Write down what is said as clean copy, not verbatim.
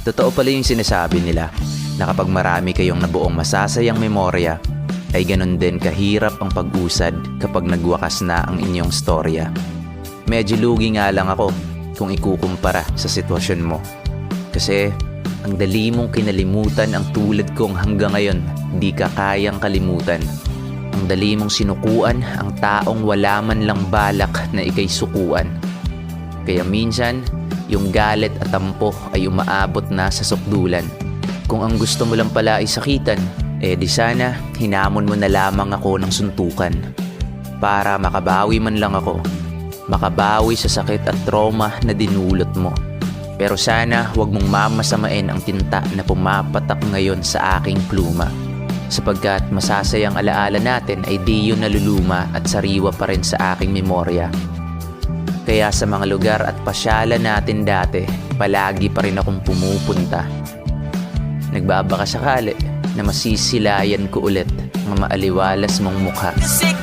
Totoo pala yung sinasabi nila na kapag marami kayong nabuong masasayang memorya, ay ganun din kahirap ang pag-usad kapag nagwakas na ang inyong storya. Medyo lugi nga lang ako kung ikukumpara sa sitwasyon mo. Kasi ang dali mong kinalimutan ang tulad kong hanggang ngayon di ka kayang kalimutan. Ang dali mong sinukuan ang taong wala man lang balak na ikay sukuan. Kaya minsan, yung galit at tampo ay umaabot na sa sukdulan. Kung ang gusto mo lang pala ay sakitan, di sana hinamon mo na lamang ako ng suntukan. Para makabawi man lang ako, makabawi sa sakit at trauma na dinulot mo. Pero sana huwag mong mamasamain ang tinta na pumapatak ngayon sa aking pluma. Sapagkat masasayang alaala natin ay di yun naluluma at sariwa pa rin sa aking memorya. Kaya sa mga lugar at pasyalan natin dati, palagi pa rin akong pumupunta. Nagbabaka sakali na masisilayan ko ulit ang maaliwalas mong mukha. Kasi